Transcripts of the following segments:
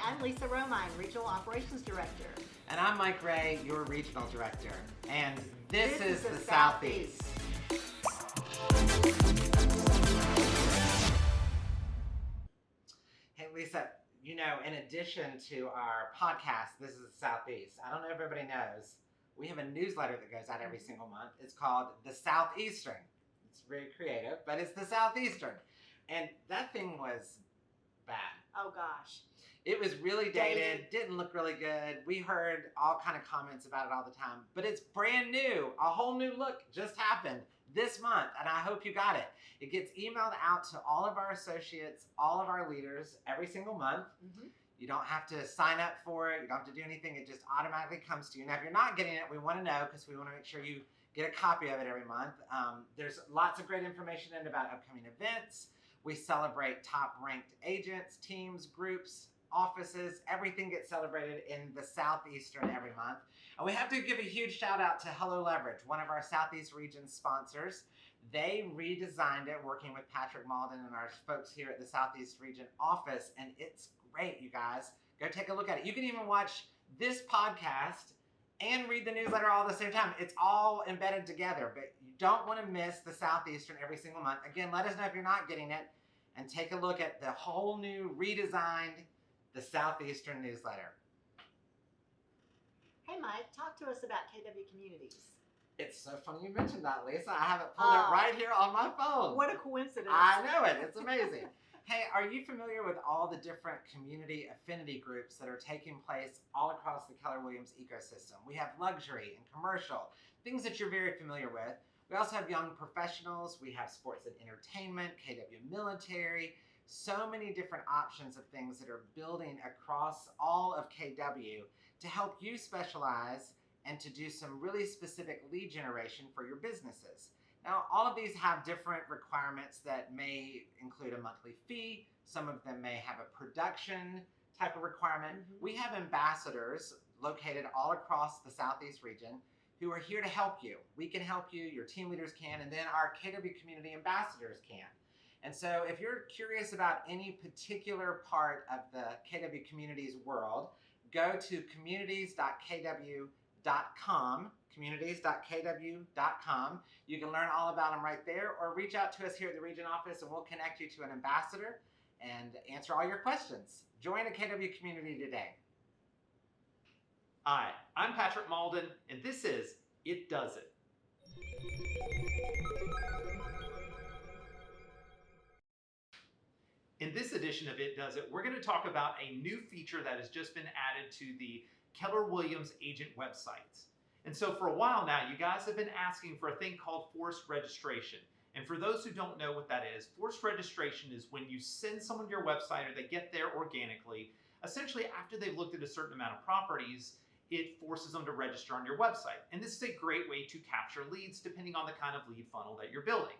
I'm Lisa Romine, Regional Operations Director. And I'm Mike Ray, your Regional Director. And this is the Southeast. Hey, Lisa, you know, in addition to our podcast, This is the Southeast, I don't know if everybody knows, we have a newsletter that goes out every single month. It's called The Southeastern. It's very creative, but it's The Southeastern. And that thing was bad. Oh gosh. It was really dated, didn't look really good. We heard all kind of comments about it all the time, but it's brand new. A whole new look just happened this month, and I hope you got it. It gets emailed out to all of our associates, all of our leaders every single month. Mm-hmm. You don't have to sign up for it. You don't have to do anything. It just automatically comes to you. Now, if you're not getting it, we want to know because we want to make sure you get a copy of it every month. There's lots of great information in about upcoming events. We celebrate top-ranked agents, teams, groups, offices. Everything gets celebrated in the Southeastern every month. And we have to give a huge shout out to Hello Leverage, one of our Southeast region sponsors. They redesigned it working with Patrick Malden and our folks here at the Southeast region office. And it's great, you guys. Go take a look at it. You can even watch this podcast and read the newsletter all at the same time. It's all embedded together, but you don't want to miss the Southeastern every single month. Again, let us know if you're not getting it and take a look at the whole new redesigned The Southeastern newsletter. Hey Mike, talk to us about KW Communities. It's so funny you mentioned that, Lisa. I have it pulled up right here on my phone. What a coincidence. I know it. It's amazing. Hey, are you familiar with all the different community affinity groups that are taking place all across the Keller Williams ecosystem? We have luxury and commercial, things that you're very familiar with. We also have young professionals. We have sports and entertainment, KW military, so many different options of things that are building across all of KW to help you specialize and to do some really specific lead generation for your businesses. Now, all of these have different requirements that may include a monthly fee. Some of them may have a production type of requirement. Mm-hmm. We have ambassadors located all across the Southeast region who are here to help you. We can help you, your team leaders can, and then our KW community ambassadors can. And so if you're curious about any particular part of the KW communities world, go to communities.kw.com, communities.kw.com. You can learn all about them right there, or reach out to us here at the region office and we'll connect you to an ambassador and answer all your questions. Join a KW community today. Hi, I'm Patrick Malden, and this is It Does It. In this edition of It Does It, we're going to talk about a new feature that has just been added to the Keller Williams agent websites. And so for a while now, you guys have been asking for a thing called forced registration. And for those who don't know what that is, forced registration is when you send someone to your website or they get there organically. Essentially, after they've looked at a certain amount of properties, it forces them to register on your website. And this is a great way to capture leads depending on the kind of lead funnel that you're building.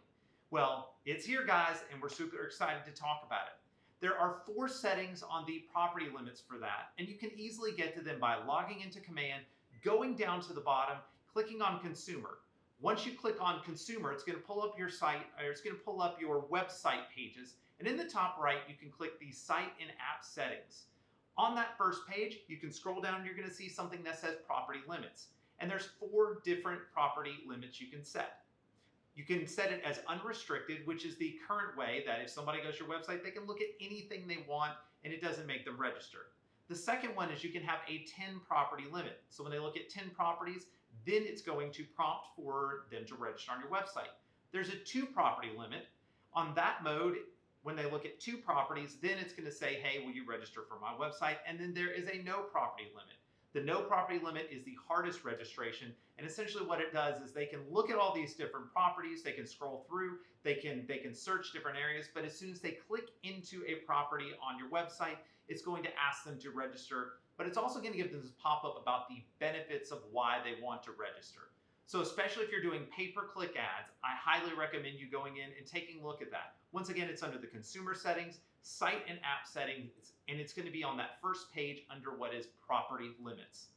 Well, it's here, guys, and we're super excited to talk about it. There are 4 settings on the property limits for that, and you can easily get to them by logging into Command, going down to the bottom, clicking on Consumer. Once you click on Consumer, it's going to pull up your site, or it's going to pull up your website pages, and in the top right, you can click the Site and App Settings. On that first page, you can scroll down and you're going to see something that says Property Limits, and there's 4 different property limits you can set. You can set it as unrestricted, which is the current way that if somebody goes to your website, they can look at anything they want and it doesn't make them register. The second one is you can have a 10 property limit. So when they look at 10 properties, then it's going to prompt for them to register on your website. There's a 2 property limit. On that mode, when they look at 2 properties, then it's going to say, hey, will you register for my website? And then there is a no property limit. The no property limit is the hardest registration, and essentially what it does is they can look at all these different properties, they can scroll through, they can search different areas, but as soon as they click into a property on your website, it's going to ask them to register, but it's also going to give them this pop-up about the benefits of why they want to register. So especially if you're doing pay-per-click ads, I highly recommend you going in and taking a look at that. Once again, it's under the consumer settings, site and app settings, and it's going to be on that first page under what is property limits.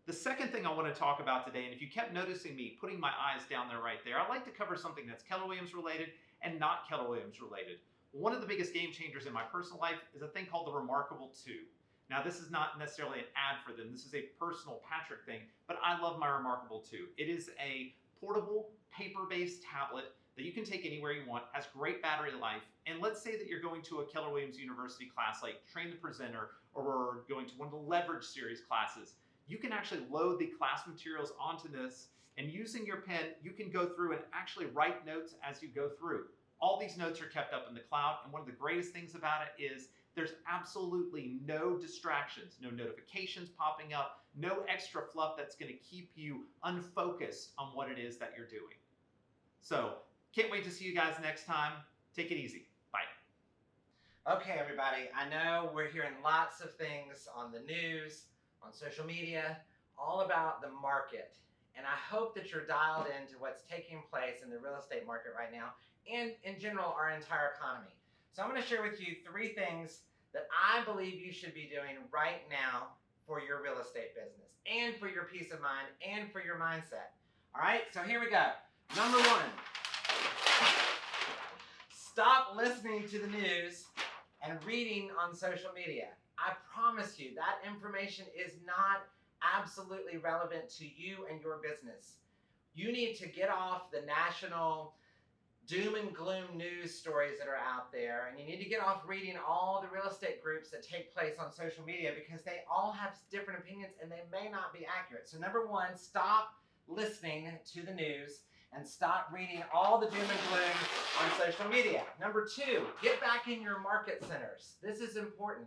The second thing I want to talk about today, and if you kept noticing me putting my eyes down there right there, I like to cover something that's Keller Williams related and not Keller Williams related. One of the biggest game changers in my personal life is a thing called the Remarkable 2. Now, this is not necessarily an ad for them. This is a personal Patrick thing, but I love My Remarkable too. It is a portable, paper-based tablet that you can take anywhere you want, has great battery life, and let's say that you're going to a Keller Williams University class like Train the Presenter, or going to one of the Leverage series classes. You can actually load the class materials onto this, and using your pen, you can go through and actually write notes as you go through. All these notes are kept up in the cloud, and one of the greatest things about it is there's absolutely no distractions, no notifications popping up, no extra fluff that's going to keep you unfocused on what it is that you're doing. So, can't wait to see you guys next time. Take it easy. Bye. Okay, everybody, I know we're hearing lots of things on the news, on social media, all about the market. And I hope that you're dialed into what's taking place in the real estate market right now, and in general, our entire economy. So I'm going to share with you 3 things that I believe you should be doing right now for your real estate business, and for your peace of mind, and for your mindset. All right, so here we go. Number 1, stop listening to the news and reading on social media. I promise you that information is not absolutely relevant to you and your business. You need to get off the national doom and gloom news stories that are out there, and you need to get off reading all the real estate groups that take place on social media, because they all have different opinions and they may not be accurate. So number 1, stop listening to the news and stop reading all the doom and gloom on social media. Number 2, get back in your market centers. This is important.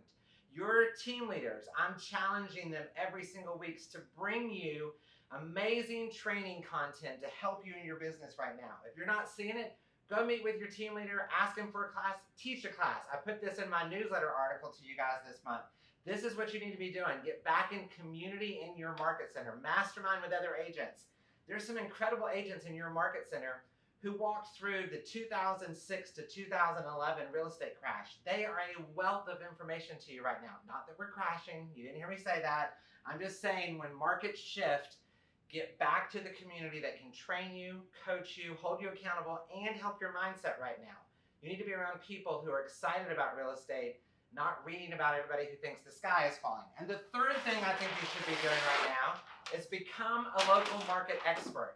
Your team leaders, I'm challenging them every single week to bring you amazing training content to help you in your business right now. If you're not seeing it, go meet with your team leader, ask him for a class, teach a class. I put this in my newsletter article to you guys this month. This is what you need to be doing. Get back in community in your market center. Mastermind with other agents. There's some incredible agents in your market center who walked through the 2006 to 2011 real estate crash. They are a wealth of information to you right now. Not that we're crashing. You didn't hear me say that. I'm just saying when markets shift, get back to the community that can train you, coach you, hold you accountable, and help your mindset right now. You need to be around people who are excited about real estate, not reading about everybody who thinks the sky is falling. And the third thing I think you should be doing right now is become a local market expert.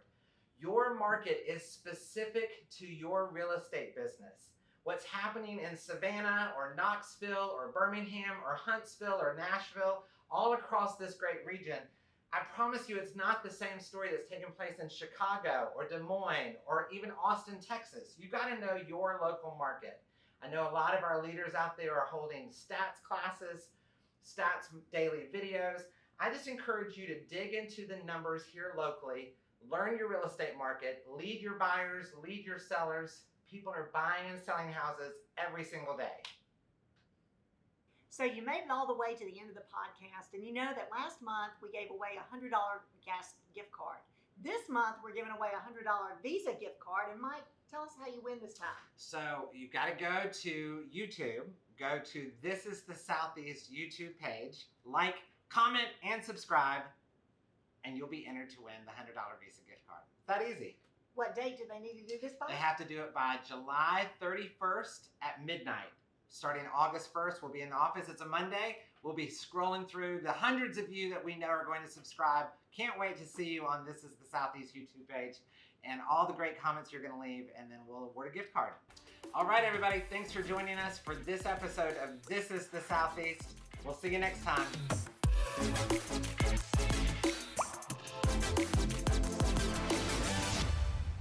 Your market is specific to your real estate business. What's happening in Savannah or Knoxville or Birmingham or Huntsville or Nashville, all across this great region, I promise you it's not the same story that's taking place in Chicago or Des Moines or even Austin, Texas. You've got to know your local market. I know a lot of our leaders out there are holding stats classes, stats daily videos. I just encourage you to dig into the numbers here locally, learn your real estate market, lead your buyers, lead your sellers. People are buying and selling houses every single day. So you made it all the way to the end of the podcast, and you know that last month we gave away a $100 gas gift card. This month we're giving away a $100 Visa gift card, and Mike, tell us how you win this time. So you've got to go to YouTube, go to This Is the Southeast YouTube page, like, comment, and subscribe, and you'll be entered to win the $100 Visa gift card. It's that easy. What date do they need to do this by? They have to do it by July 31st at midnight. Starting August 1st, we'll be in the office. It's a Monday. We'll be scrolling through the hundreds of you that we know are going to subscribe. Can't wait to see you on This Is the Southeast YouTube page and all the great comments you're going to leave, and then we'll award a gift card. All right, everybody. Thanks for joining us for this episode of This Is the Southeast. We'll see you next time.